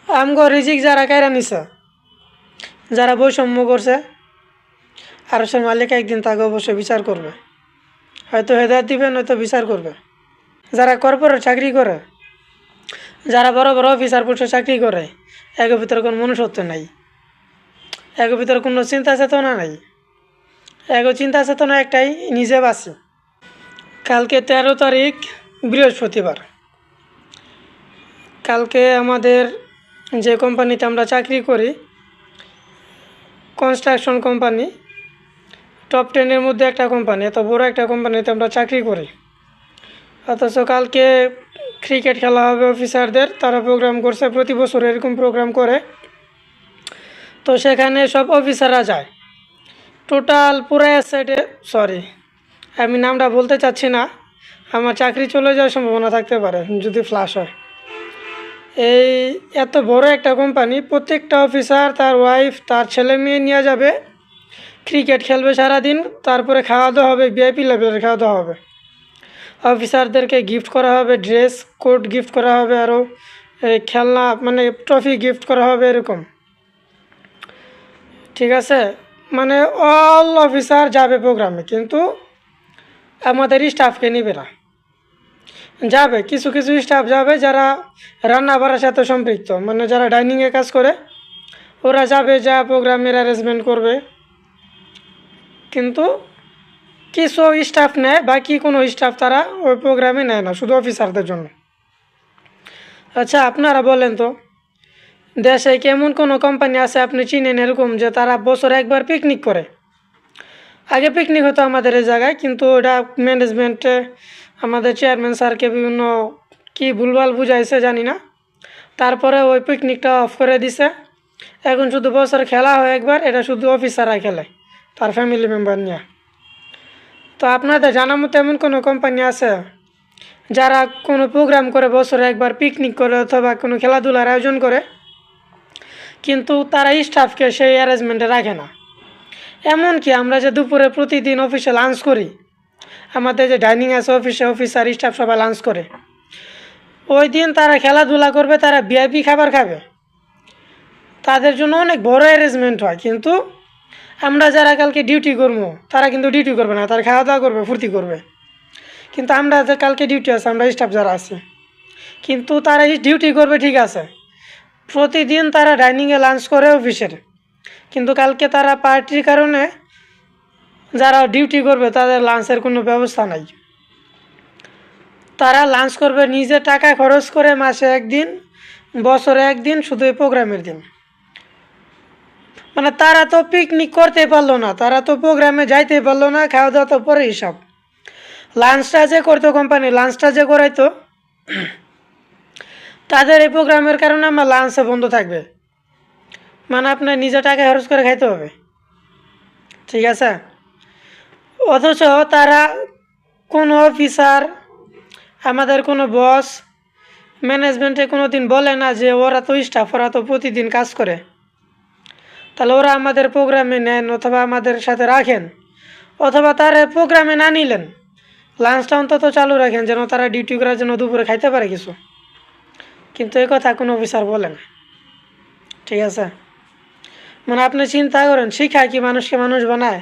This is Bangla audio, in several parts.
আমগো রিজিক যারা কায়রা নিছে, যারা বৈষম্য করছে, আরশের মালিক একদিন তাকে অবশ্যই বিচার করবে। হয়তো হেদায়েত দিবে, নয়তো বিচার করবে। যারা কর্পোরেট চাকরি করে, যারা বড় বড় অফিসার পোস্টে চাকরি করে, এর ভিতরে কোনো মনুষ্যত্ব নাই, এর ভিতরে কোনো চিন্তা চেতনা নাই। এগো চিন্তা চেতনা একটাই, নিজে বাঁচি। কালকে 13 তারিখ বৃহস্পতিবার। কালকে আমাদের যে কোম্পানিতে আমরা চাকরি করি, কনস্ট্রাকশন কোম্পানি, টপ 10-এর মধ্যে একটা কোম্পানি, এত বড় একটা কোম্পানিতে আমরা চাকরি করি। অথচ কালকে ক্রিকেট খেলা হবে অফিসারদের, তারা প্রোগ্রাম করছে, প্রতি বছর এরকম প্রোগ্রাম করে। তো সেখানে সব অফিসাররা যায়, টোটাল পুরো সাইডে, সরি আমি নামটা বলতে চাচ্ছি না, আমার চাকরি চলে যাওয়ার সম্ভাবনা থাকতে পারে যদি ফ্লাশ হয়। এই এত বড় একটা কোম্পানি, প্রত্যেকটা অফিসার তার ওয়াইফ তার ছেলে মেয়ে নিয়ে যাবে, ক্রিকেট খেলবে সারাদিন, তারপরে খাওয়া দাওয়া হবে, ভিআইপি লেভেলের খাওয়া দাওয়া হবে। অফিসারদেরকে গিফট করা হবে, ড্রেস কোট গিফট করা হবে, আরও খেলনা মানে ট্রফি গিফট করা হবে, এরকম। ঠিক আছে, মানে অল অফিসার যাবে প্রোগ্রামে, কিন্তু আমাদের স্টাফকে নিবে না। যাবে কিছু কিছু স্টাফ যাবে যারা রান্না বাড়ার সাথে সম্পৃক্ত, মানে যারা ডাইনিংয়ে কাজ করে, ওরা যাবে, যা প্রোগ্রামের অ্যারেঞ্জমেন্ট করবে। কিন্তু কিছু স্টাফ নেয়, বাকি কোনো স্টাফ তারা ওই প্রোগ্রামে নেয় না, শুধু অফিসারদের জন্য। আচ্ছা আপনারা বলেন তো, দেশে কেমন কোনো কোম্পানি আছে আপনি চিনেন এরকম যে তারা বছরে একবার পিকনিক করে? আগে পিকনিক হতো আমাদের এই জায়গায়, কিন্তু ওটা ম্যানেজমেন্টে আমাদের চেয়ারম্যান স্যারকে বিভিন্ন কি ভুলভাল বুঝাইছে জানি না, তারপরে ওই পিকনিকটা অফ করে দিছে। এখন শুধু বছর খেলা হয় একবার, এটা শুধু অফিসাররা খেলে তার ফ্যামিলি মেম্বার নিয়ে। তো আপনাদের জানা মতো এমন কোনো কোম্পানি আছে যারা কোনো প্রোগ্রাম করে, বছরে একবার পিকনিক করে অথবা কোনো খেলাধুলার আয়োজন করে, কিন্তু তারা স্টাফকে সেই অ্যারেঞ্জমেন্টে রাখে না? এমনকি আমরা যে দুপুরে প্রতিদিন অফিসে লাঞ্চ করি, আমাদের যে ডাইনিং আছে অফিসে, অফিসার স্টাফ সবাই লাঞ্চ করে, ওই দিন তারা খেলাধুলা করবে, তারা ভিআইপি খাবার খাবে, তাদের জন্য অনেক বড় অ্যারেঞ্জমেন্ট হয়। কিন্তু আমরা যারা কালকে ডিউটি করবো, তারা কিন্তু ডিউটি করবে না, তারা খাওয়া দাওয়া করবে, ফুর্তি করবে। কিন্তু আমরা যে কালকে ডিউটি আছে, আমরা স্টাফ যারা আছে, কিন্তু তারা ডিউটি করবে ঠিক আছে, প্রতিদিন তারা ডাইনিংয়ে লাঞ্চ করে অফিসের, কিন্তু কালকে তারা পার্টির কারণে যারা ডিউটি করবে তাদের লাঞ্চের কোনো ব্যবস্থা নাই। তারা লাঞ্চ করবে নিজে টাকা খরচ করে, মাসে একদিন, বছরে একদিন, শুধু এই প্রোগ্রামের দিন। মানে তারা তো পিকনিক করতে পারলো না, তারা তো প্রোগ্রামে যাইতে পারলো না, খাওয়া দাওয়া তো পরে হিসাব। লাঞ্চটা যে করতো কোম্পানি, লাঞ্চটা যে করাইতো, তাদের এই প্রোগ্রামের কারণে আমার লাঞ্চে বন্ধ থাকবে, মানে আপনার নিজে টাকা খরচ করে খাইতে হবে। ঠিক আছে, অথচ তারা কোনো অফিসার, আমাদের কোনো বস, ম্যানেজমেন্টে কোনো দিন বলে না যে ওরা তো স্টাফ, ওরা তো প্রতিদিন কাজ করে, তাহলে ওরা আমাদের প্রোগ্রামে নেন অথবা আমাদের সাথে রাখেন, অথবা তারা প্রোগ্রামে না নিলেন, লাঞ্চটা অন্তত চালু রাখেন, যেন তারা ডিউটি করার জন্য দুপুরে খাইতে পারে কিছু। কিন্তু এই কথা কোনো অফিসার বলে না। ঠিক আছে, মানে আপনি চিন্তা করেন, শিক্ষা কি মানুষকে মানুষ বানায়?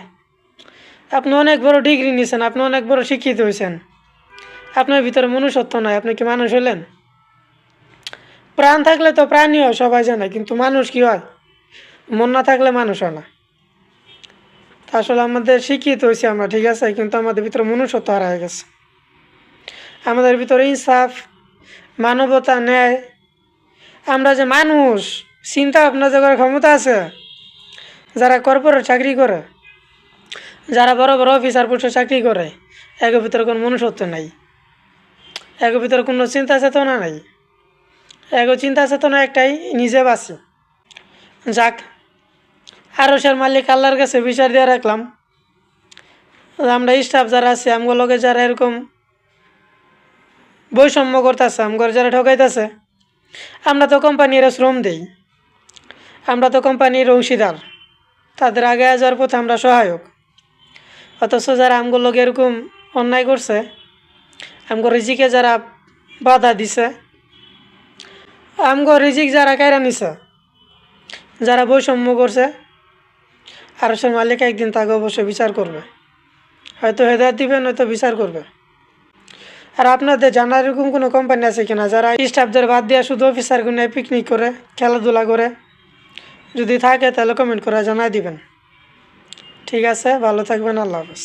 আপনি অনেক বড় ডিগ্রি নিয়েছেন, আপনি অনেক বড় শিক্ষিত হয়েছেন, আপনার ভিতরে মনুষ্যত্ব নাই, আপনি কি মানুষ হলেন? প্রাণ থাকলে তো প্রাণী হয়, সবাই জানে, কিন্তু মানুষ কি হয়? মন না থাকলে মানুষ হয় না। আসলে আমাদের শিক্ষিত হয়েছি আমরা, ঠিক আছে, কিন্তু আমাদের ভিতরে মনুষ্যত্ব হারিয়ে গেছে। আমাদের ভিতরে ইনসাফ, মানবতা, ন্যায়, আমরা যে মানুষ, চিন্তা ভাবনা যে করার ক্ষমতা আছে, যারা কর্পোরেট চাকরি করে, যারা বড় বড় অফিসার পোস্টে চাকরি করে, এর ভিতরে কোনো মনুষ্যত্ব নাই, এর ভিতরে কোনো চিন্তা চেতনা নাই। এগো চিন্তা চেতনা একটাই, নিজে বাঁচি। যাক, আরশের মালিক আল্লাহর কাছে বিচার দিয়ে রাখলাম, আমরা স্টাফ যারা আছে, আমগুলো লগে যারা এরকম বৈষম্য করতেছে, আমগর যারা ঠকাইতেছে, আমরা তো কোম্পানির শ্রম দেই, আমরা তো কোম্পানির অংশীদার, তাদের আগে যাওয়ার পথে আমরা সহায়ক। অথচ যারা আমগুলো লগে এরকম অন্যায় করছে, আমগর রিজিকে যারা বাধা দিছে, আমগো রিজিক যারা কায়রা নিছে, যারা বৈষম্য করছে, আরশের মালিক একদিন তাকে অবশ্যই বিচার করবে। হয়তো হেদায়েত দিবে, নয়তো বিচার করবে। আর আপনাদের জানার এরকম কোনো কোম্পানি আছে কিনা যারা স্টাফদের বাদ দিয়ে শুধু অফিসারগুলো পিকনিক করে, খেলাধুলা করে? যদি থাকে তাহলে কমেন্ট করে জানাই দিবেন। ঠিক আছে, ভালো থাকবেন, আল্লাহ হাফেজ।